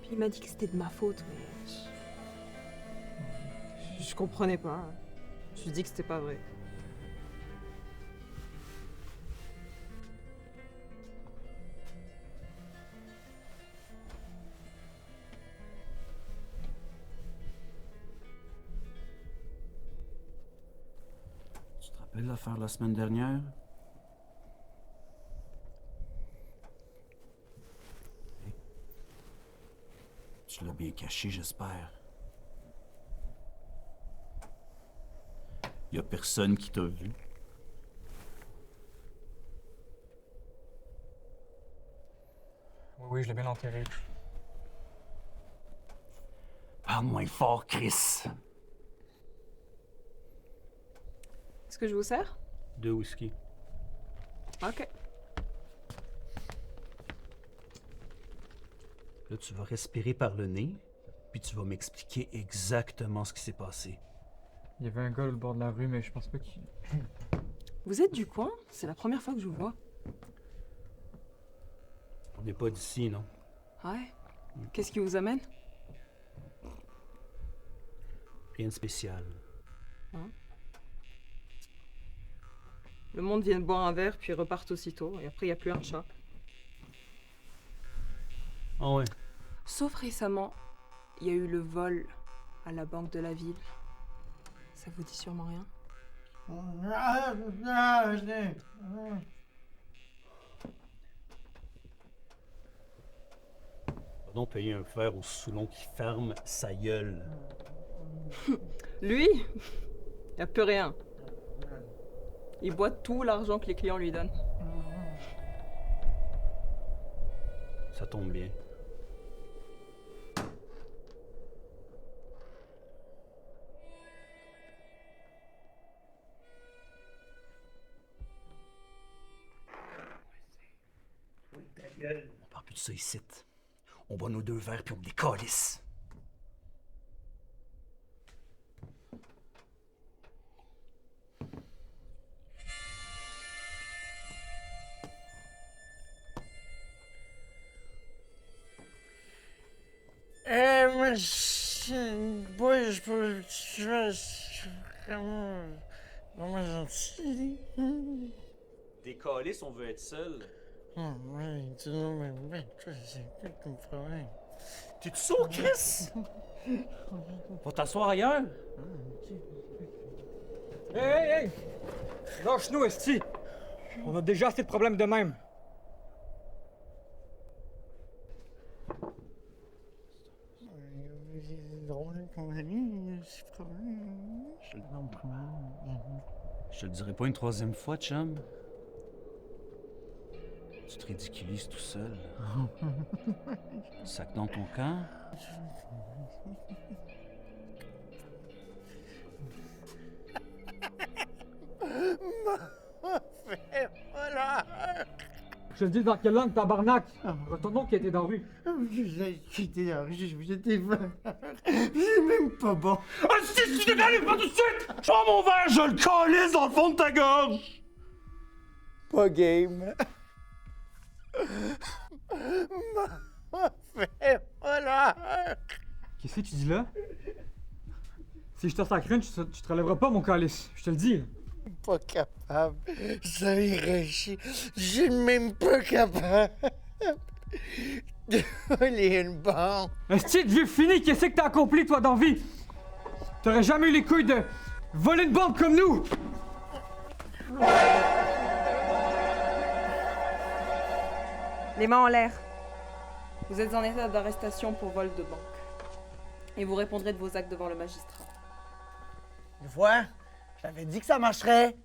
Puis il m'a dit que c'était de ma faute, mais... Je comprenais pas. Je lui ai dit que c'était pas vrai. Tu te rappelles l'affaire la semaine dernière? Tu l'as bien caché, j'espère. Y a personne qui t'a vu. Oui, je l'ai bien enterré. Parle moins fort, Chris. Est-ce que je vous sers? 2 whisky. Ok. Là, tu vas respirer par le nez, puis tu vas m'expliquer exactement ce qui s'est passé. Il y avait un gars au bord de la rue, mais je pense pas qu'il... Vous êtes du coin? C'est la première fois que je vous vois. On n'est pas d'ici, non? Ouais. Qu'est-ce qui vous amène? Rien de spécial. Hein? Le monde vient de boire un verre, puis repartent aussitôt, et après, il n'y a plus un chat. Ah ouais? Sauf récemment, il y a eu le vol à la banque de la ville. Ça vous dit sûrement rien? Va donc payer un fer au Soulon qui ferme sa gueule. Lui, il n'y a plus rien. Il boit tout l'argent que les clients lui donnent. Ça tombe bien. On parle plus de ça ici. On boit nos 2 verres puis on me décalisse. Mais je peux... Je suis vraiment gentil. Décalisse, on veut être seul. Oui, tu know, mais c'est quoi ton problème? T'es-tu sourd, Chris? Va t'asseoir ailleurs. Hey! Lâche-nous, esti! On a déjà assez de problèmes de même. C'est drôle qu'on a mis, c'est problème. Je te le dirai pas une 3e fois, chum. Tu te ridiculises tout seul. Sac dans ton camp. Je te le dis dans quelle langue, tabarnak? Retournons qui était dans la rue. J'étais là, j'étais j'ai même pas bon. Ah, si tu décales pas tout de suite! Je prends mon verre, je le calisse dans le fond de ta gorge! Pas game. Voilà. Qu'est-ce que tu dis là? Si je te sacre, tu te relèveras pas, mon calice. Je te le dis. Pas capable. Ça irait chier. Je suis même pas capable de voler une banque. Esti de vieux fini, qu'est-ce que t'as accompli, toi, dans vie? T'aurais jamais eu les couilles de voler une banque comme nous! Les mains en l'air. Vous êtes en état d'arrestation pour vol de banque. Et vous répondrez de vos actes devant le magistrat. Tu vois? J'avais dit que ça marcherait.